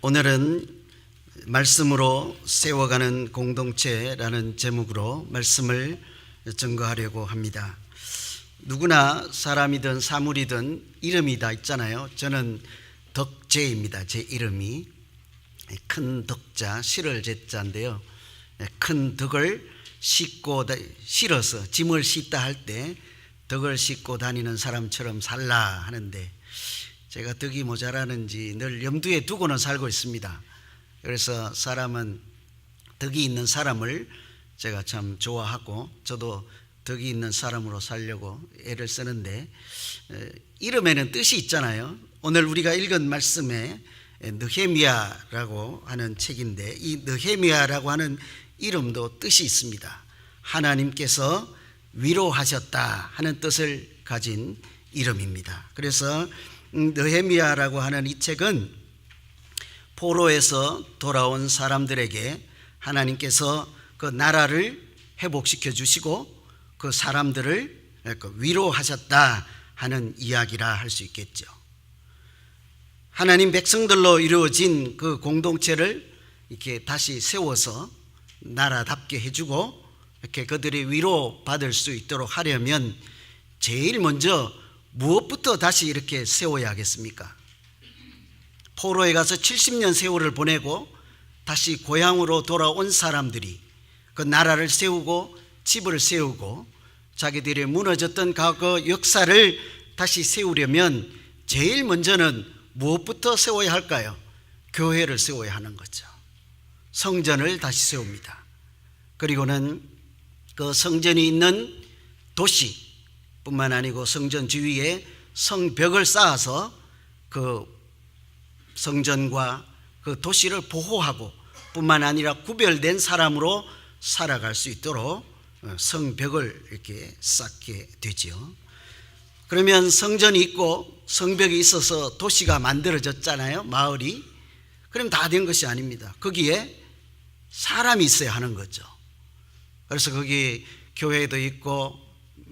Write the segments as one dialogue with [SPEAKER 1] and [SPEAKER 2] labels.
[SPEAKER 1] 오늘은 말씀으로 세워가는 공동체라는 제목으로 말씀을 증거하려고 합니다. 누구나 사람이든 사물이든 이름이 다 있잖아요. 저는 덕재입니다. 제 이름이 큰 덕자, 실을 제자인데요. 큰 덕을 싣고 실어서 짐을 싣다 할 때 덕을 싣고 다니는 사람처럼 살라 하는데, 제가 덕이 모자라는지 늘 염두에 두고는 살고 있습니다. 그래서 사람은 덕이 있는 사람을 제가 참 좋아하고, 저도 덕이 있는 사람으로 살려고 애를 쓰는데, 이름에는 뜻이 있잖아요. 오늘 우리가 읽은 말씀에 느헤미야라고 하는 책인데, 이 느헤미야라고 하는 이름도 뜻이 있습니다. 하나님께서 위로하셨다 하는 뜻을 가진 이름입니다. 그래서 느헤미야라고 하는 이 책은 포로에서 돌아온 사람들에게 하나님께서 그 나라를 회복시켜 주시고 그 사람들을 위로하셨다 하는 이야기라 할 수 있겠죠. 하나님 백성들로 이루어진 그 공동체를 이렇게 다시 세워서 나라답게 해주고 이렇게 그들이 위로받을 수 있도록 하려면 제일 먼저 무엇부터 다시 이렇게 세워야 하겠습니까? 포로에 가서 70년 세월을 보내고 다시 고향으로 돌아온 사람들이 그 나라를 세우고 집을 세우고 자기들이 무너졌던 과거 역사를 다시 세우려면 제일 먼저는 무엇부터 세워야 할까요? 교회를 세워야 하는 거죠. 성전을 다시 세웁니다. 그리고는 그 성전이 있는 도시 뿐만 아니고 성전 주위에 성벽을 쌓아서 그 성전과 그 도시를 보호하고 뿐만 아니라 구별된 사람으로 살아갈 수 있도록 성벽을 이렇게 쌓게 되죠. 그러면 성전이 있고 성벽이 있어서 도시가 만들어졌잖아요. 마을이. 그럼 다 된 것이 아닙니다. 거기에 사람이 있어야 하는 거죠. 그래서 거기 교회도 있고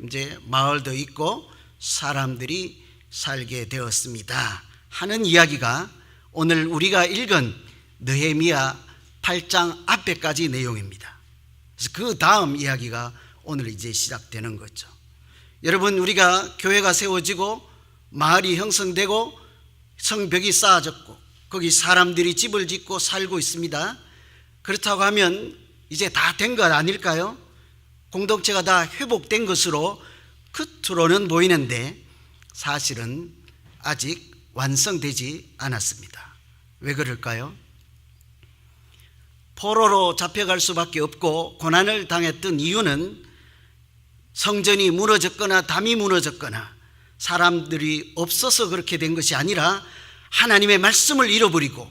[SPEAKER 1] 이제 마을도 있고 사람들이 살게 되었습니다 하는 이야기가 오늘 우리가 읽은 느헤미야 8장 앞에까지 내용입니다. 그래서 그 다음 이야기가 오늘 이제 시작되는 거죠. 여러분, 우리가 교회가 세워지고 마을이 형성되고 성벽이 쌓아졌고 거기 사람들이 집을 짓고 살고 있습니다. 그렇다고 하면 이제 다 된 것 아닐까요? 공동체가 다 회복된 것으로 겉으로는 보이는데 사실은 아직 완성되지 않았습니다. 왜 그럴까요? 포로로 잡혀갈 수밖에 없고 고난을 당했던 이유는 성전이 무너졌거나 담이 무너졌거나 사람들이 없어서 그렇게 된 것이 아니라 하나님의 말씀을 잃어버리고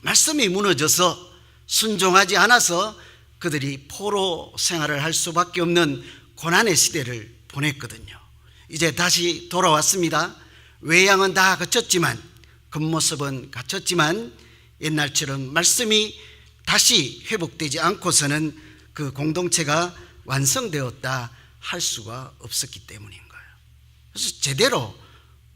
[SPEAKER 1] 말씀이 무너져서 순종하지 않아서 그들이 포로 생활을 할 수밖에 없는 고난의 시대를 보냈거든요. 이제 다시 돌아왔습니다. 외양은 다 갖췄지만 겉모습은 갖췄지만 옛날처럼 말씀이 다시 회복되지 않고서는 그 공동체가 완성되었다 할 수가 없었기 때문인 거예요. 그래서 제대로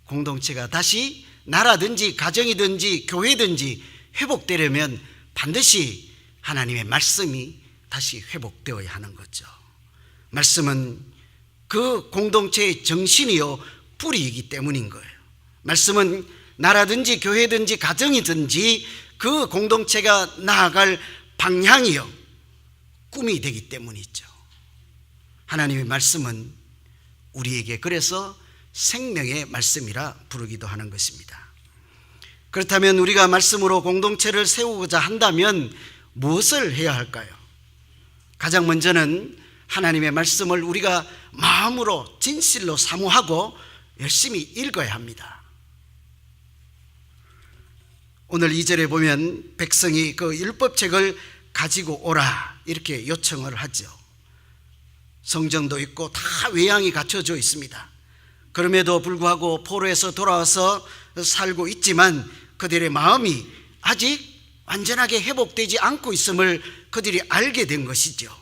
[SPEAKER 1] 공동체가 다시 나라든지 가정이든지 교회든지 회복되려면 반드시 하나님의 말씀이 다시 회복되어야 하는 거죠. 말씀은 그 공동체의 정신이요 뿌리이기 때문인 거예요. 말씀은 나라든지 교회든지 가정이든지 그 공동체가 나아갈 방향이요 꿈이 되기 때문이죠. 하나님의 말씀은 우리에게 그래서 생명의 말씀이라 부르기도 하는 것입니다. 그렇다면 우리가 말씀으로 공동체를 세우고자 한다면 무엇을 해야 할까요? 가장 먼저는 하나님의 말씀을 우리가 마음으로 진실로 사모하고 열심히 읽어야 합니다. 오늘 2절에 보면 백성이 그 율법책을 가지고 오라 이렇게 요청을 하죠. 성전도 있고 다 외양이 갖춰져 있습니다. 그럼에도 불구하고 포로에서 돌아와서 살고 있지만 그들의 마음이 아직 완전하게 회복되지 않고 있음을 그들이 알게 된 것이죠.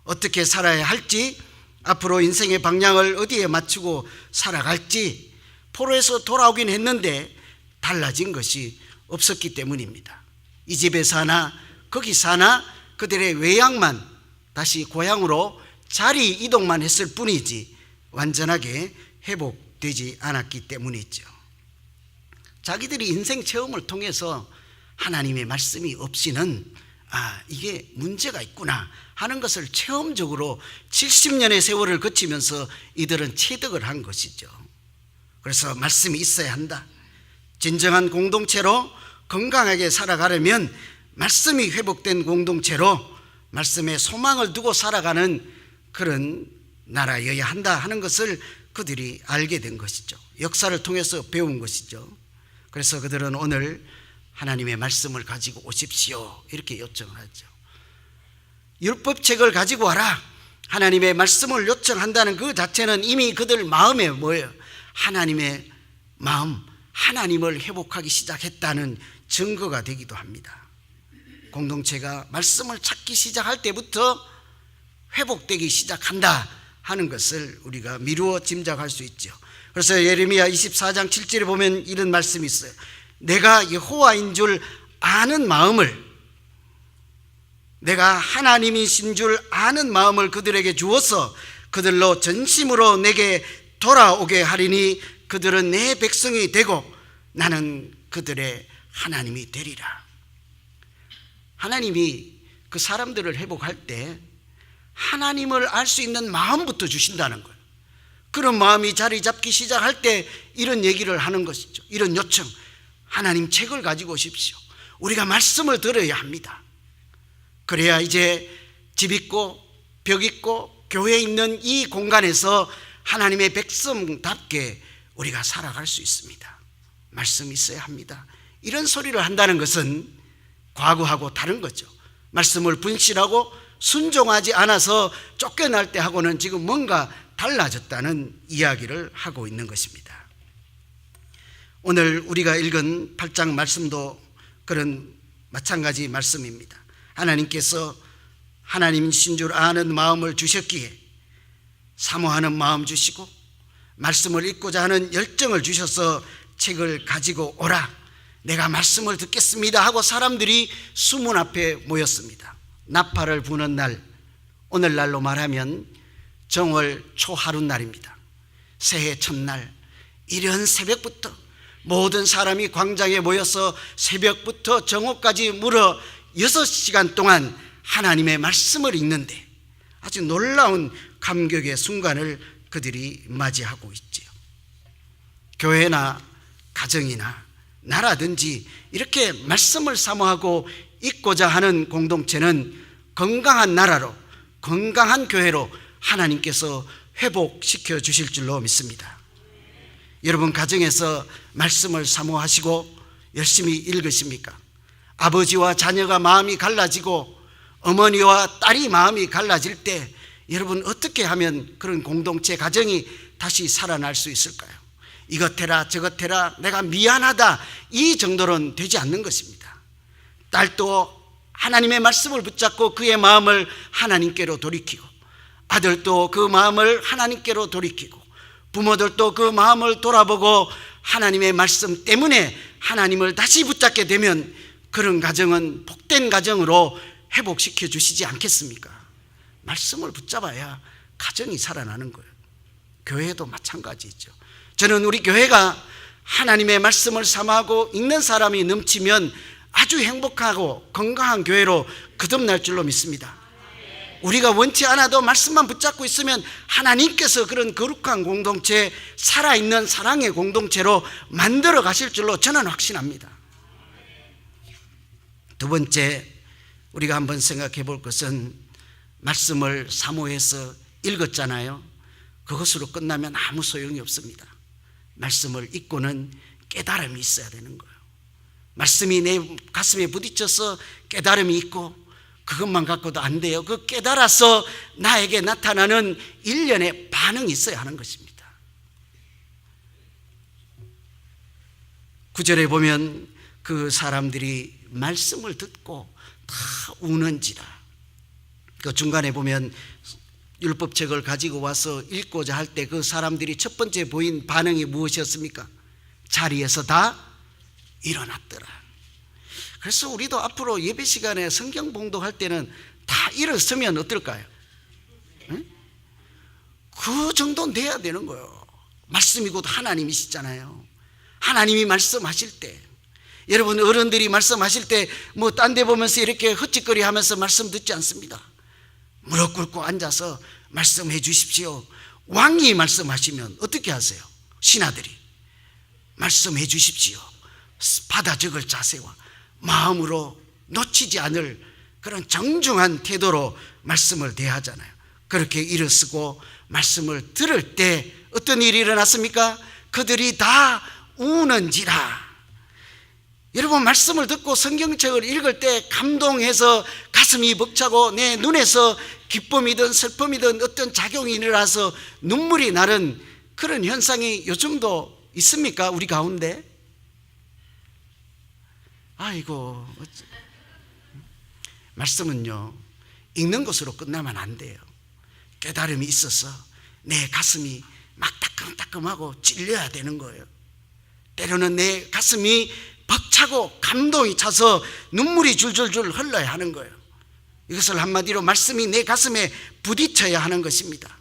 [SPEAKER 1] 어떻게 살아야 할지, 앞으로 인생의 방향을 어디에 맞추고 살아갈지 포로에서 돌아오긴 했는데 달라진 것이 없었기 때문입니다. 이 집에 사나 거기 사나 그들의 외양만 다시 고향으로 자리 이동만 했을 뿐이지 완전하게 회복되지 않았기 때문이죠. 자기들이 인생 체험을 통해서 하나님의 말씀이 없이는 이게 문제가 있구나 하는 것을 체험적으로 70년의 세월을 거치면서 이들은 체득을 한 것이죠. 그래서 말씀이 있어야 한다. 진정한 공동체로 건강하게 살아가려면 말씀이 회복된 공동체로 말씀에 소망을 두고 살아가는 그런 나라여야 한다 하는 것을 그들이 알게 된 것이죠. 역사를 통해서 배운 것이죠. 그래서 그들은 오늘 하나님의 말씀을 가지고 오십시오 이렇게 요청을 하죠. 율법책을 가지고 와라 하나님의 말씀을 요청한다는 그 자체는 이미 그들 마음에 뭐예요? 하나님의 마음, 하나님을 회복하기 시작했다는 증거가 되기도 합니다. 공동체가 말씀을 찾기 시작할 때부터 회복되기 시작한다 하는 것을 우리가 미루어 짐작할 수 있죠. 그래서 예레미야 24장 7절에 보면 이런 말씀이 있어요. 내가 여호와인 줄 아는 마음을, 내가 하나님이신 줄 아는 마음을 그들에게 주어서 그들로 전심으로 내게 돌아오게 하리니 그들은 내 백성이 되고 나는 그들의 하나님이 되리라. 하나님이 그 사람들을 회복할 때 하나님을 알 수 있는 마음부터 주신다는 거예요. 그런 마음이 자리 잡기 시작할 때 이런 얘기를 하는 것이죠. 이런 요청, 하나님 책을 가지고 오십시오. 우리가 말씀을 들어야 합니다. 그래야 이제 집 있고 벽 있고 교회 있는 이 공간에서 하나님의 백성답게 우리가 살아갈 수 있습니다. 말씀이 있어야 합니다. 이런 소리를 한다는 것은 과거하고 다른 거죠. 말씀을 분실하고 순종하지 않아서 쫓겨날 때 하고는 지금 뭔가 달라졌다는 이야기를 하고 있는 것입니다. 오늘 우리가 읽은 8장 말씀도 그런 마찬가지 말씀입니다. 하나님께서 하나님이신 줄 아는 마음을 주셨기에 사모하는 마음 주시고 말씀을 읽고자 하는 열정을 주셔서 책을 가지고 오라, 내가 말씀을 듣겠습니다 하고 사람들이 수문 앞에 모였습니다. 나팔을 부는 날, 오늘날로 말하면 정월 초하룻날입니다. 새해 첫날 이른 새벽부터 모든 사람이 광장에 모여서 새벽부터 정오까지 무려 6시간 동안 하나님의 말씀을 읽는데 아주 놀라운 감격의 순간을 그들이 맞이하고 있지요. 교회나 가정이나 나라든지 이렇게 말씀을 사모하고 있고자 하는 공동체는 건강한 나라로, 건강한 교회로 하나님께서 회복시켜 주실 줄로 믿습니다. 여러분 가정에서 말씀을 사모하시고 열심히 읽으십니까? 아버지와 자녀가 마음이 갈라지고 어머니와 딸이 마음이 갈라질 때 여러분 어떻게 하면 그런 공동체 가정이 다시 살아날 수 있을까요? 이것 해라 저것 해라 내가 미안하다 이 정도로는 되지 않는 것입니다. 딸도 하나님의 말씀을 붙잡고 그의 마음을 하나님께로 돌이키고, 아들도 그 마음을 하나님께로 돌이키고, 부모들도 그 마음을 돌아보고 하나님의 말씀 때문에 하나님을 다시 붙잡게 되면 그런 가정은 복된 가정으로 회복시켜 주시지 않겠습니까? 말씀을 붙잡아야 가정이 살아나는 거예요. 교회도 마찬가지죠. 저는 우리 교회가 하나님의 말씀을 사모하고 읽는 사람이 넘치면 아주 행복하고 건강한 교회로 거듭날 줄로 믿습니다. 우리가 원치 않아도 말씀만 붙잡고 있으면 하나님께서 그런 거룩한 공동체, 살아있는 사랑의 공동체로 만들어 가실 줄로 저는 확신합니다. 두 번째, 우리가 한번 생각해 볼 것은 말씀을 사모해서 읽었잖아요. 그것으로 끝나면 아무 소용이 없습니다. 말씀을 읽고는 깨달음이 있어야 되는 거예요. 말씀이 내 가슴에 부딪혀서 깨달음이 있고 그것만 갖고도 안 돼요. 그 깨달아서 나에게 나타나는 일련의 반응이 있어야 하는 것입니다. 9절에 보면 그 사람들이 말씀을 듣고 다 우는지라. 그 중간에 보면 율법책을 가지고 와서 읽고자 할 때 그 사람들이 첫 번째 보인 반응이 무엇이었습니까? 자리에서 다 일어났더라. 그래서 우리도 앞으로 예배 시간에 성경 봉독할 때는 다 일어서면 어떨까요? 응? 그 정도는 돼야 되는 거예요. 말씀이 곧 하나님이시잖아요. 하나님이 말씀하실 때, 여러분 어른들이 말씀하실 때 뭐 딴 데 보면서 이렇게 헛짓거리 하면서 말씀 듣지 않습니다. 무릎 꿇고 앉아서 말씀해 주십시오. 왕이 말씀하시면 어떻게 하세요? 신하들이 말씀해 주십시오. 받아 적을 자세와 마음으로 놓치지 않을 그런 정중한 태도로 말씀을 대하잖아요. 그렇게 일어서고 말씀을 들을 때 어떤 일이 일어났습니까? 그들이 다 우는지라. 여러분 말씀을 듣고 성경책을 읽을 때 감동해서 가슴이 벅차고 내 눈에서 기쁨이든 슬픔이든 어떤 작용이 일어나서 눈물이 나는 그런 현상이 요즘도 있습니까? 우리 가운데? 아이고, 말씀은요 읽는 것으로 끝나면 안 돼요. 깨달음이 있어서 내 가슴이 막 따끔따끔하고 찔려야 되는 거예요. 때로는 내 가슴이 벅차고 감동이 차서 눈물이 줄줄줄 흘러야 하는 거예요. 이것을 한마디로 말씀이 내 가슴에 부딪혀야 하는 것입니다.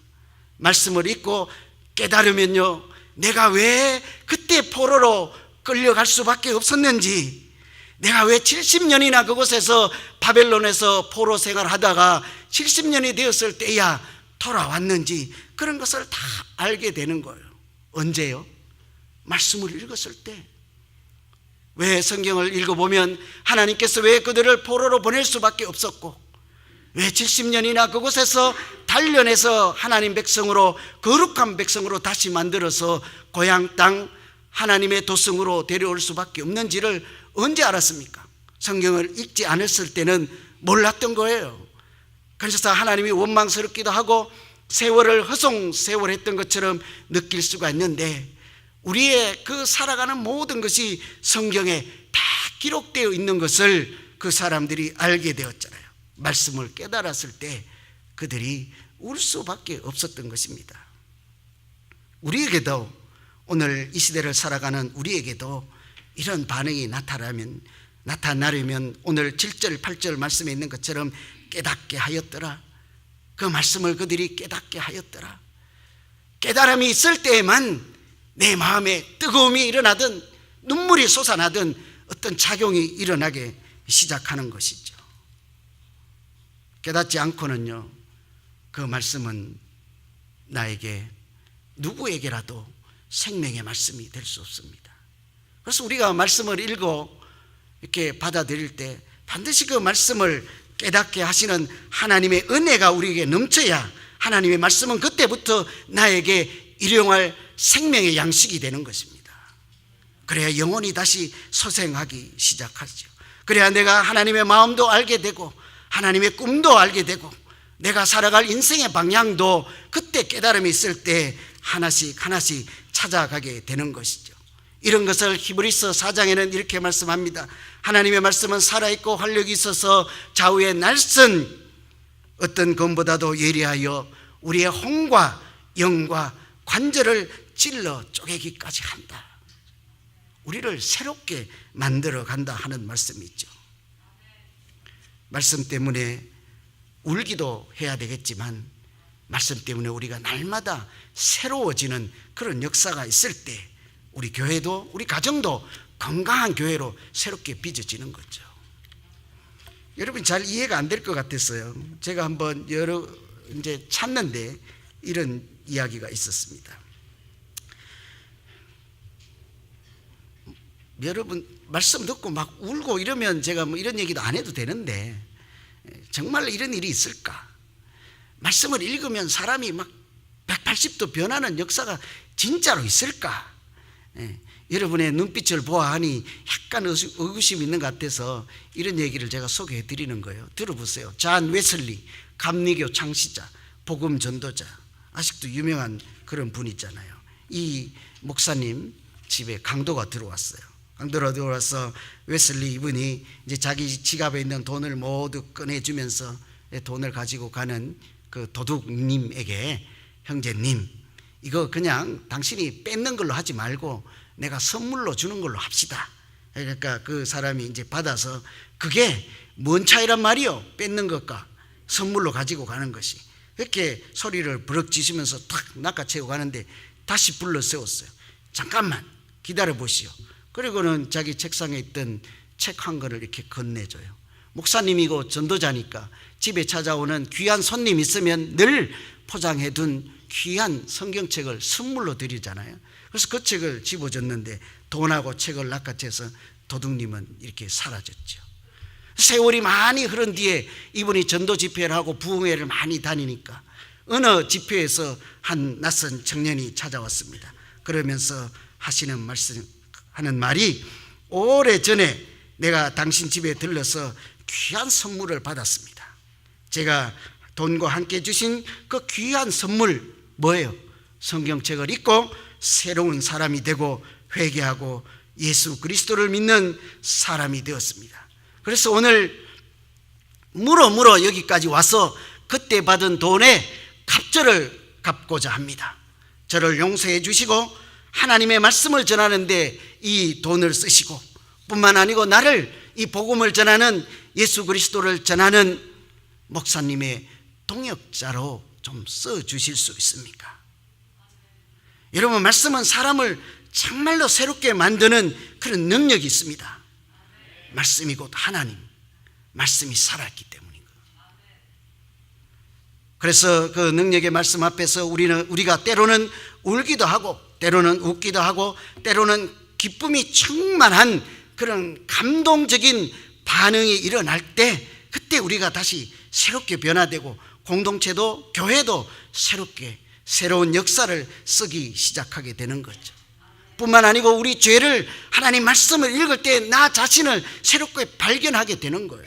[SPEAKER 1] 말씀을 읽고 깨달으면요 내가 왜 그때 포로로 끌려갈 수밖에 없었는지, 내가 왜 70년이나 그곳에서 바벨론에서 포로 생활하다가 70년이 되었을 때야 돌아왔는지 그런 것을 다 알게 되는 거예요. 언제요? 말씀을 읽었을 때. 왜 성경을 읽어보면 하나님께서 왜 그들을 포로로 보낼 수밖에 없었고, 왜 70년이나 그곳에서 단련해서 하나님 백성으로, 거룩한 백성으로 다시 만들어서 고향 땅 하나님의 도성으로 데려올 수밖에 없는지를 언제 알았습니까? 성경을 읽지 않았을 때는 몰랐던 거예요. 그래서 하나님이 원망스럽기도 하고 세월을 허송세월했던 것처럼 느낄 수가 있는데, 우리의 그 살아가는 모든 것이 성경에 다 기록되어 있는 것을 그 사람들이 알게 되었잖아요. 말씀을 깨달았을 때 그들이 울 수밖에 없었던 것입니다. 우리에게도, 오늘 이 시대를 살아가는 우리에게도 이런 반응이 나타나려면 오늘 7절 8절 말씀에 있는 것처럼 깨닫게 하였더라. 그 말씀을 그들이 깨닫게 하였더라. 깨달음이 있을 때에만 내 마음에 뜨거움이 일어나든 눈물이 솟아나든 어떤 작용이 일어나게 시작하는 것이죠. 깨닫지 않고는요 그 말씀은 나에게 누구에게라도 생명의 말씀이 될 수 없습니다. 그래서 우리가 말씀을 읽어 이렇게 받아들일 때 반드시 그 말씀을 깨닫게 하시는 하나님의 은혜가 우리에게 넘쳐야 하나님의 말씀은 그때부터 나에게 일용할 생명의 양식이 되는 것입니다. 그래야 영혼이 다시 소생하기 시작하죠. 그래야 내가 하나님의 마음도 알게 되고 하나님의 꿈도 알게 되고 내가 살아갈 인생의 방향도 그때 깨달음이 있을 때 하나씩 하나씩 찾아가게 되는 것이죠. 이런 것을 히브리서 4장에는 이렇게 말씀합니다. 하나님의 말씀은 살아있고 활력이 있어서 좌우의 날선 어떤 검보다도 예리하여 우리의 혼과 영과 관절을 찔러 쪼개기까지 한다. 우리를 새롭게 만들어 간다 하는 말씀이 있죠. 말씀 때문에 울기도 해야 되겠지만 말씀 때문에 우리가 날마다 새로워지는 그런 역사가 있을 때 우리 교회도, 우리 가정도 건강한 교회로 새롭게 빚어지는 거죠. 여러분 잘 이해가 안 될 것 같았어요. 제가 한번 이제 찾는데 이런 이야기가 있었습니다. 여러분 말씀 듣고 막 울고 이러면 제가 뭐 이런 얘기도 안 해도 되는데 정말 이런 일이 있을까? 말씀을 읽으면 사람이 막 180도 변하는 역사가 진짜로 있을까? 여러분의 눈빛을 보아하니 약간 의구심이 있는 것 같아서 이런 얘기를 제가 소개해 드리는 거예요. 들어보세요. 잔 웨슬리, 감리교 창시자, 복음 전도자, 아직도 유명한 그런 분 있잖아요. 이 목사님 집에 강도가 들어왔어요. 강도가 들어와서 웨슬리 이분이 이제 자기 지갑에 있는 돈을 모두 꺼내주면서 돈을 가지고 가는 그 도둑님에게, 형제님, 이거 그냥 당신이 뺏는 걸로 하지 말고 내가 선물로 주는 걸로 합시다. 그러니까 그 사람이 이제 받아서 그게 뭔 차이란 말이요? 뺏는 것과 선물로 가지고 가는 것이. 이렇게 소리를 버럭 지시면서 탁 낚아채고 가는데 다시 불러 세웠어요. 잠깐만 기다려 보시오. 그리고는 자기 책상에 있던 책 한 권을 이렇게 건네줘요. 목사님이고 전도자니까 집에 찾아오는 귀한 손님 있으면 늘 포장해둔 귀한 성경책을 선물로 드리잖아요. 그래서 그 책을 집어줬는데 돈하고 책을 낚아채서 도둑님은 이렇게 사라졌죠. 세월이 많이 흐른 뒤에 이분이 전도 집회를 하고 부흥회를 많이 다니니까 어느 집회에서 한 낯선 청년이 찾아왔습니다. 그러면서 하는 말이 오래전에 내가 당신 집에 들러서 귀한 선물을 받았습니다. 제가 돈과 함께 주신 그 귀한 선물 뭐예요? 성경책을 읽고 새로운 사람이 되고 회개하고 예수 그리스도를 믿는 사람이 되었습니다. 그래서 오늘 물어 여기까지 와서 그때 받은 돈의 갑절을 갚고자 합니다. 저를 용서해 주시고 하나님의 말씀을 전하는데 이 돈을 쓰시고 뿐만 아니고 나를 이 복음을 전하는 예수 그리스도를 전하는 목사님의 동역자로 좀 써주실 수 있습니까? 여러분, 말씀은 사람을 정말로 새롭게 만드는 그런 능력이 있습니다. 말씀이 곧 하나님, 말씀이 살아있기 때문인 거예요. 그래서 그 능력의 말씀 앞에서 우리가 때로는 울기도 하고 때로는 웃기도 하고 때로는 기쁨이 충만한 그런 감동적인 반응이 일어날 때 그때 우리가 다시 새롭게 변화되고 공동체도 교회도 새로운 역사를 쓰기 시작하게 되는 거죠. 뿐만 아니고 우리 죄를 하나님 말씀을 읽을 때 나 자신을 새롭게 발견하게 되는 거예요.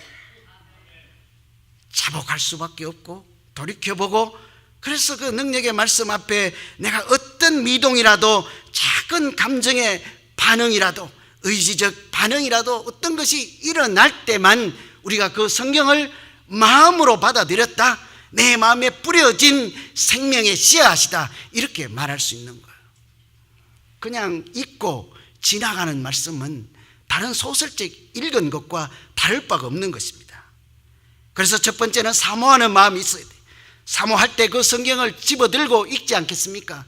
[SPEAKER 1] 자복할 수밖에 없고 돌이켜보고, 그래서 그 능력의 말씀 앞에 내가 어떤 미동이라도 작은 감정의 반응이라도 의지적 반응이라도 어떤 것이 일어날 때만 우리가 그 성경을 마음으로 받아들였다, 내 마음에 뿌려진 생명의 씨앗이다, 이렇게 말할 수 있는 거예요. 그냥 읽고 지나가는 말씀은 다른 소설책 읽은 것과 다를 바가 없는 것입니다. 그래서 첫 번째는 사모하는 마음이 있어야 돼요. 사모할 때 그 성경을 집어들고 읽지 않겠습니까?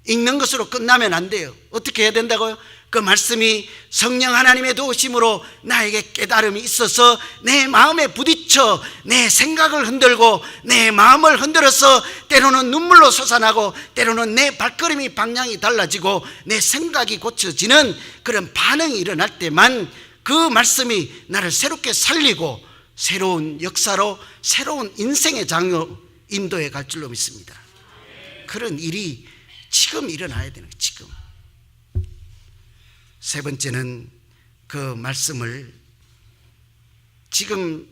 [SPEAKER 1] 읽는 것으로 끝나면 안 돼요. 어떻게 해야 된다고요? 그 말씀이 성령 하나님의 도우심으로 나에게 깨달음이 있어서 내 마음에 부딪혀 내 생각을 흔들고 내 마음을 흔들어서 때로는 눈물로 솟아나고 때로는 내 발걸음이 방향이 달라지고 내 생각이 고쳐지는 그런 반응이 일어날 때만 그 말씀이 나를 새롭게 살리고 새로운 역사로 새로운 인생의 장로 인도에 갈 줄로 믿습니다. 그런 일이 지금 일어나야 되는 거예요. 지금. 세 번째는 그 말씀을 지금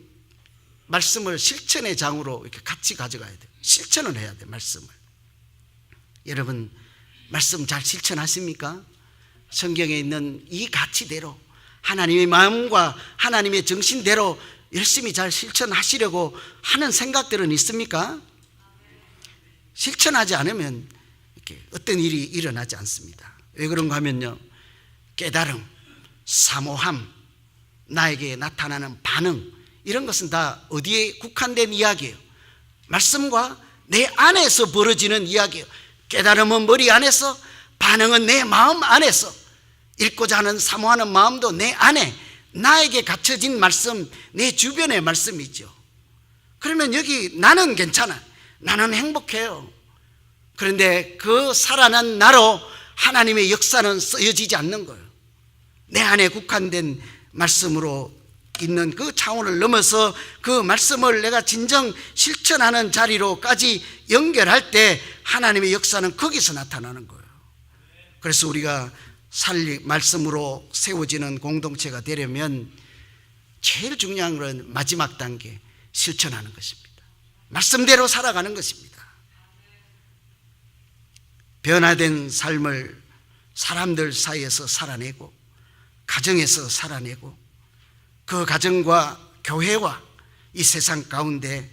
[SPEAKER 1] 말씀을 실천의 장으로 이렇게 같이 가져가야 돼요. 실천을 해야 돼요. 말씀을. 여러분, 말씀 잘 실천하십니까? 성경에 있는 이 가치대로 하나님의 마음과 하나님의 정신대로 열심히 잘 실천하시려고 하는 생각들은 있습니까? 실천하지 않으면 이렇게 어떤 일이 일어나지 않습니다. 왜 그런가 하면요, 깨달음, 사모함, 나에게 나타나는 반응, 이런 것은 다 어디에 국한된 이야기예요? 말씀과 내 안에서 벌어지는 이야기예요. 깨달음은 머리 안에서, 반응은 내 마음 안에서. 읽고자 하는 사모하는 마음도 내 안에, 나에게 갖춰진 말씀, 내 주변의 말씀이죠. 그러면 여기 나는 괜찮아, 나는 행복해요. 그런데 그 살아난 나로 하나님의 역사는 쓰여지지 않는 거예요. 내 안에 국한된 말씀으로 있는 그 차원을 넘어서 그 말씀을 내가 진정 실천하는 자리로까지 연결할 때 하나님의 역사는 거기서 나타나는 거예요. 그래서 우리가 말씀으로 세워지는 공동체가 되려면 제일 중요한 건 마지막 단계, 실천하는 것입니다. 말씀대로 살아가는 것입니다. 변화된 삶을 사람들 사이에서 살아내고 가정에서 살아내고 그 가정과 교회와 이 세상 가운데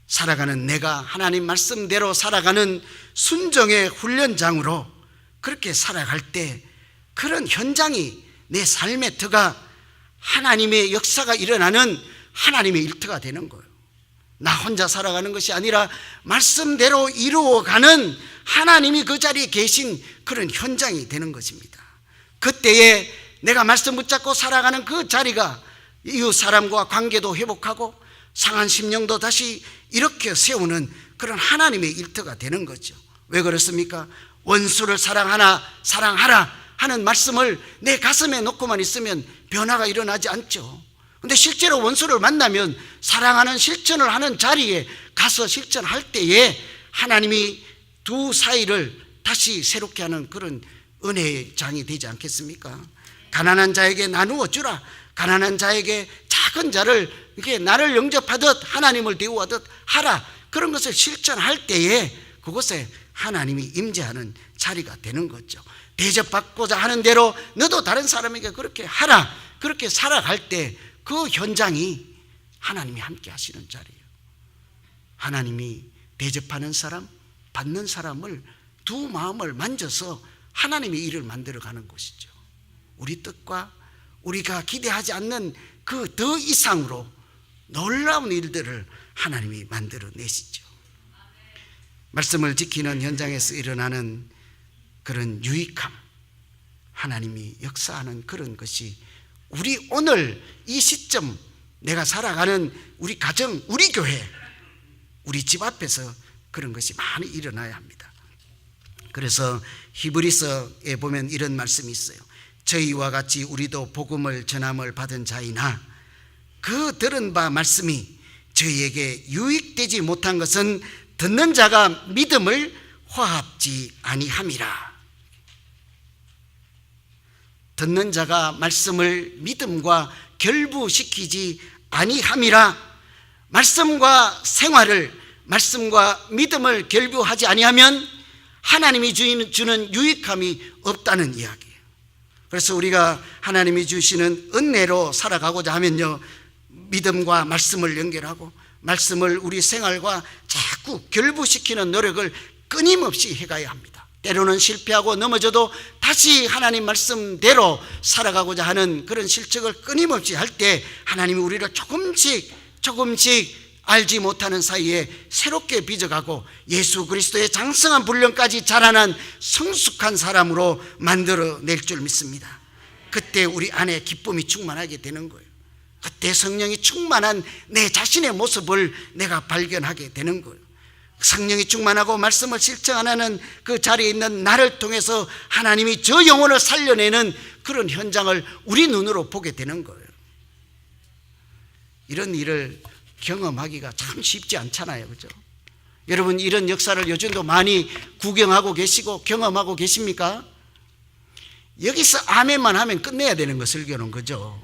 [SPEAKER 1] 살아가는 내가 하나님 말씀대로 살아가는 순종의 훈련장으로 그렇게 살아갈 때 그런 현장이 내 삶의 터가 하나님의 역사가 일어나는 하나님의 일터가 되는 거예요. 나 혼자 살아가는 것이 아니라 말씀대로 이루어가는 하나님이 그 자리에 계신 그런 현장이 되는 것입니다. 그때에 내가 말씀 붙잡고 살아가는 그 자리가 이웃 사람과 관계도 회복하고 상한 심령도 다시 이렇게 세우는 그런 하나님의 일터가 되는 거죠. 왜 그렇습니까? 원수를 사랑하라 하는 말씀을 내 가슴에 놓고만 있으면 변화가 일어나지 않죠. 근데 실제로 원수를 만나면 사랑하는 실천을 하는 자리에 가서 실천할 때에 하나님이 두 사이를 다시 새롭게 하는 그런 은혜의 장이 되지 않겠습니까? 가난한 자에게 나누어 주라. 가난한 자에게 작은 자를 이렇게 나를 영접하듯 하나님을 대우하듯 하라. 그런 것을 실천할 때에 그곳에 하나님이 임재하는 자리가 되는 거죠. 대접받고자 하는 대로 너도 다른 사람에게 그렇게 하라. 그렇게 살아갈 때 그 현장이 하나님이 함께 하시는 자리예요. 하나님이 대접하는 사람, 받는 사람을 두 마음을 만져서 하나님의 일을 만들어가는 것이죠. 우리 뜻과 우리가 기대하지 않는 그 더 이상으로 놀라운 일들을 하나님이 만들어내시죠. 말씀을 지키는 현장에서 일어나는 그런 유익함, 하나님이 역사하는 그런 것이 우리 오늘 이 시점 내가 살아가는 우리 가정, 우리 교회, 우리 집 앞에서 그런 것이 많이 일어나야 합니다. 그래서 히브리서에 보면 이런 말씀이 있어요. 저희와 같이 우리도 복음을 전함을 받은 자이나 그 들은 바 말씀이 저희에게 유익되지 못한 것은 듣는 자가 믿음을 화합지 아니함이라. 듣는 자가 말씀을 믿음과 결부시키지 아니함이라. 말씀과 생활을, 말씀과 믿음을 결부하지 아니하면 하나님이 주는 유익함이 없다는 이야기예요. 그래서 우리가 하나님이 주시는 은혜로 살아가고자 하면요, 믿음과 말씀을 연결하고 말씀을 우리 생활과 자꾸 결부시키는 노력을 끊임없이 해가야 합니다. 때로는 실패하고 넘어져도 다시 하나님 말씀대로 살아가고자 하는 그런 실책을 끊임없이 할 때 하나님이 우리를 조금씩 알지 못하는 사이에 새롭게 빚어가고 예수 그리스도의 장성한 분량까지 자라난 성숙한 사람으로 만들어낼 줄 믿습니다. 그때 우리 안에 기쁨이 충만하게 되는 거예요. 그때 성령이 충만한 내 자신의 모습을 내가 발견하게 되는 거예요. 성령이 충만하고 말씀을 실천하는 그 자리에 있는 나를 통해서 하나님이 저 영혼을 살려내는 그런 현장을 우리 눈으로 보게 되는 거예요. 이런 일을 경험하기가 참 쉽지 않잖아요, 그죠? 여러분, 이런 역사를 요즘도 많이 구경하고 계시고 경험하고 계십니까? 여기서 아멘만 하면 끝내야 되는 거, 설교는, 그죠?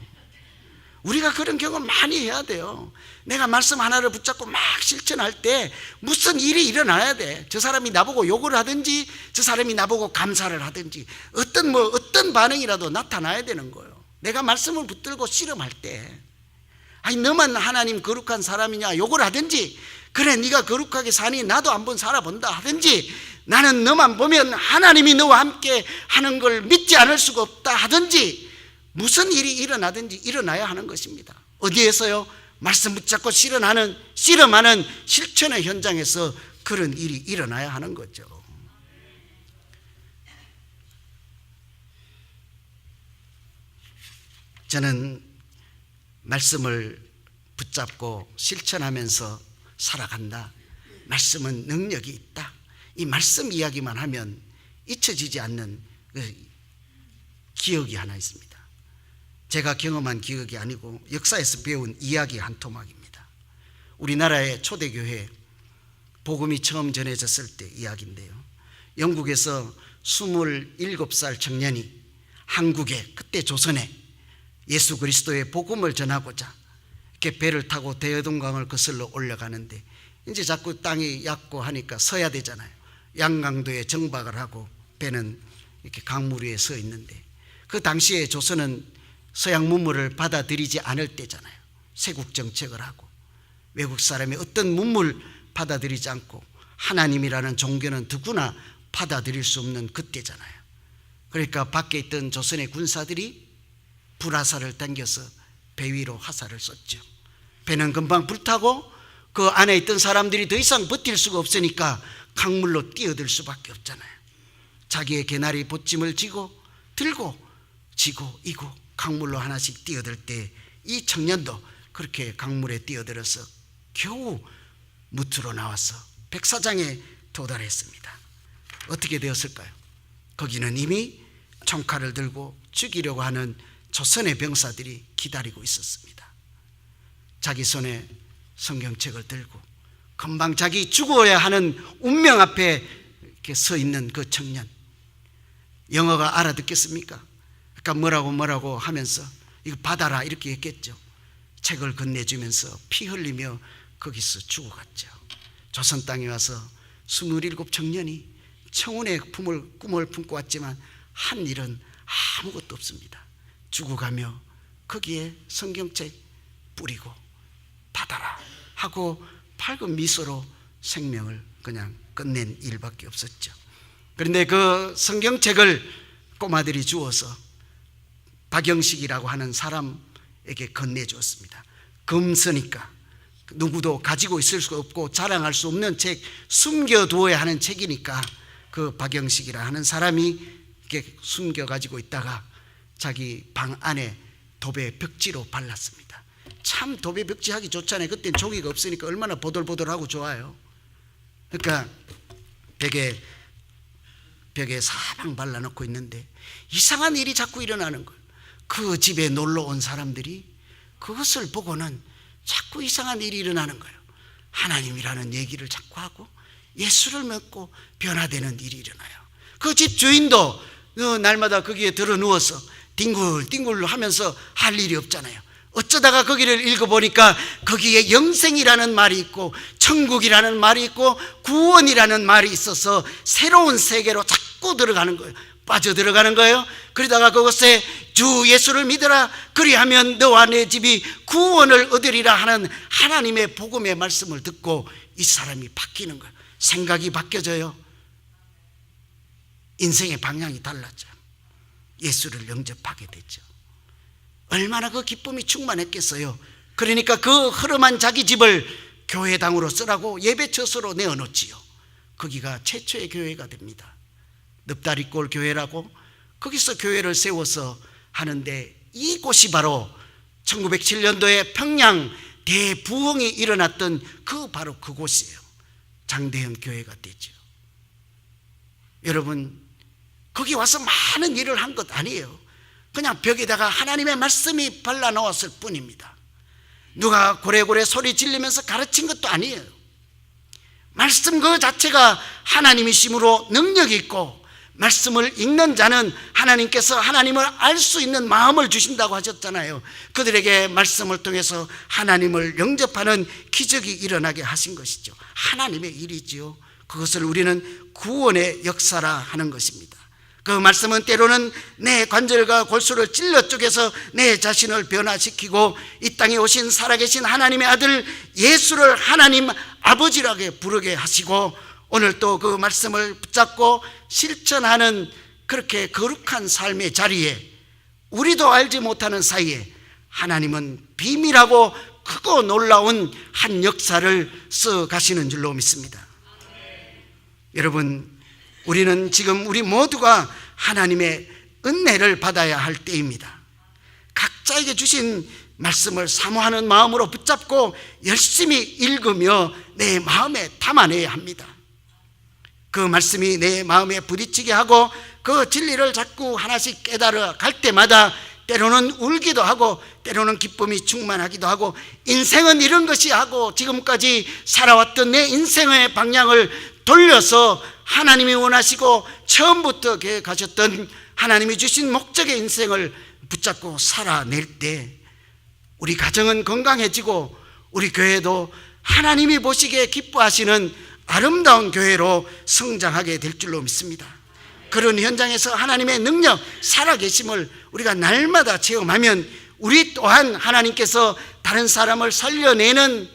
[SPEAKER 1] 우리가 그런 경험 많이 해야 돼요. 내가 말씀 하나를 붙잡고 막 실천할 때 무슨 일이 일어나야 돼. 저 사람이 나보고 욕을 하든지 저 사람이 나보고 감사를 하든지 어떤 반응이라도 나타나야 되는 거예요. 내가 말씀을 붙들고 씨름할 때, 아니 너만 하나님 거룩한 사람이냐 욕을 하든지, 그래 네가 거룩하게 사니 나도 한번 살아본다 하든지, 나는 너만 보면 하나님이 너와 함께 하는 걸 믿지 않을 수가 없다 하든지, 무슨 일이 일어나든지 일어나야 하는 것입니다. 어디에서요? 말씀 붙잡고 씨름하는 실천의 현장에서 그런 일이 일어나야 하는 거죠. 저는 말씀을 붙잡고 실천하면서 살아간다. 말씀은 능력이 있다. 이 말씀 이야기만 하면 잊혀지지 않는 기억이 하나 있습니다. 제가 경험한 기억이 아니고 역사에서 배운 이야기 한 토막입니다. 우리나라의 초대교회 복음이 처음 전해졌을 때 이야기인데요, 영국에서 27살 청년이 한국에, 그때 조선에 예수 그리스도의 복음을 전하고자 이렇게 배를 타고 대여동강을 거슬러 올라가는데, 이제 자꾸 땅이 얕고 하니까 서야 되잖아요. 양강도에 정박을 하고 배는 이렇게 강물 위에 서 있는데, 그 당시에 조선은 서양 문물을 받아들이지 않을 때잖아요. 세국 정책을 하고 외국 사람이 어떤 문물 받아들이지 않고 하나님이라는 종교는 누구나 받아들일 수 없는 그때잖아요. 그러니까 밖에 있던 조선의 군사들이 불화살을 당겨서 배 위로 화살을 쏘죠. 배는 금방 불타고 그 안에 있던 사람들이 더 이상 버틸 수가 없으니까 강물로 뛰어들 수밖에 없잖아요. 자기의 개나리 보찜을 들고 지고 이고 강물로 하나씩 뛰어들 때 이 청년도 그렇게 강물에 뛰어들어서 겨우 무트로 나와서 백사장에 도달했습니다. 어떻게 되었을까요? 거기는 이미 총칼을 들고 죽이려고 하는 조선의 병사들이 기다리고 있었습니다. 자기 손에 성경책을 들고 금방 자기 죽어야 하는 운명 앞에 이렇게 서 있는 그 청년, 영어가 알아듣겠습니까? 그러니까 뭐라고 하면서 이거 받아라 이렇게 했겠죠. 책을 건네주면서 피 흘리며 거기서 죽어갔죠. 조선 땅에 와서 27 청년이 청운의 꿈을 품고 왔지만 한 일은 아무것도 없습니다. 죽어가며 거기에 성경책 뿌리고 받아라 하고 밝은 미소로 생명을 그냥 끝낸 일밖에 없었죠. 그런데 그 성경책을 꼬마들이 주어서 박영식이라고 하는 사람에게 건네주었습니다. 금서니까 누구도 가지고 있을 수 없고 자랑할 수 없는 책, 숨겨두어야 하는 책이니까 그 박영식이라 하는 사람이 이렇게 숨겨가지고 있다가 자기 방 안에 도배 벽지로 발랐습니다. 참 도배 벽지 하기 좋잖아요. 그땐 종이가 없으니까 얼마나 보들보들하고 좋아요. 그러니까 벽에 사방 발라놓고 있는데 이상한 일이 자꾸 일어나는 거예요. 그 집에 놀러 온 사람들이 그것을 보고는 자꾸 이상한 일이 일어나는 거예요. 하나님이라는 얘기를 자꾸 하고 예수를 믿고 변화되는 일이 일어나요. 그 집 주인도 날마다 거기에 들어 누워서 뒹굴뒹굴 하면서 할 일이 없잖아요. 어쩌다가 거기를 읽어보니까 거기에 영생이라는 말이 있고 천국이라는 말이 있고 구원이라는 말이 있어서 새로운 세계로 자꾸 들어가는 거예요. 빠져들어가는 거예요. 그러다가 그곳에 주 예수를 믿어라, 그리하면 너와 내 집이 구원을 얻으리라 하는 하나님의 복음의 말씀을 듣고 이 사람이 바뀌는 거예요. 생각이 바뀌어져요. 인생의 방향이 달라져요. 예수를 영접하게 되죠. 얼마나 그 기쁨이 충만했겠어요. 그러니까 그 흐름한 자기 집을 교회당으로 쓰라고 예배처소로 내어놓지요. 거기가 최초의 교회가 됩니다. 늪다리골 교회라고 거기서 교회를 세워서 하는데 이곳이 바로 1907년도에 평양 대부흥이 일어났던 바로 그곳이에요. 장대현 교회가 되죠. 여러분, 거기 와서 많은 일을 한 것 아니에요. 그냥 벽에다가 하나님의 말씀이 발라놓았을 뿐입니다. 누가 고래고래 소리 지르면서 가르친 것도 아니에요. 말씀 그 자체가 하나님이심으로 능력이 있고 말씀을 읽는 자는 하나님께서 하나님을 알 수 있는 마음을 주신다고 하셨잖아요. 그들에게 말씀을 통해서 하나님을 영접하는 기적이 일어나게 하신 것이죠. 하나님의 일이지요. 그것을 우리는 구원의 역사라 하는 것입니다. 그 말씀은 때로는 내 관절과 골수를 찔러 쪼개서 내 자신을 변화시키고 이 땅에 오신 살아계신 하나님의 아들 예수를 하나님 아버지라고 부르게 하시고 오늘 또 그 말씀을 붙잡고 실천하는 그렇게 거룩한 삶의 자리에 우리도 알지 못하는 사이에 하나님은 비밀하고 크고 놀라운 한 역사를 써 가시는 줄로 믿습니다. 여러분, 우리는 지금 우리 모두가 하나님의 은혜를 받아야 할 때입니다. 각자에게 주신 말씀을 사모하는 마음으로 붙잡고 열심히 읽으며 내 마음에 담아내야 합니다. 그 말씀이 내 마음에 부딪히게 하고 그 진리를 자꾸 하나씩 깨달아 갈 때마다 때로는 울기도 하고 때로는 기쁨이 충만하기도 하고 인생은 이런 것이 하고 지금까지 살아왔던 내 인생의 방향을 돌려서 하나님이 원하시고 처음부터 계획하셨던 하나님이 주신 목적의 인생을 붙잡고 살아낼 때 우리 가정은 건강해지고 우리 교회도 하나님이 보시기에 기뻐하시는 아름다운 교회로 성장하게 될 줄로 믿습니다. 그런 현장에서 하나님의 능력, 살아계심을 우리가 날마다 체험하면 우리 또한 하나님께서 다른 사람을 살려내는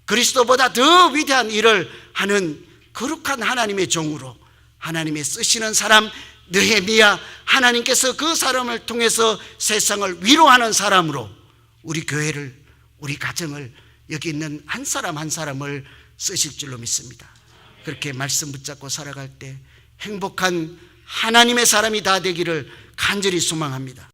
[SPEAKER 1] 그리스도보다 더 위대한 일을 하는 거룩한 하나님의 종으로 하나님의 쓰시는 사람, 느헤미야, 하나님께서 그 사람을 통해서 세상을 위로하는 사람으로 우리 교회를, 우리 가정을, 여기 있는 한 사람 한 사람을 쓰실 줄로 믿습니다. 그렇게 말씀 붙잡고 살아갈 때 행복한 하나님의 사람이 다 되기를 간절히 소망합니다.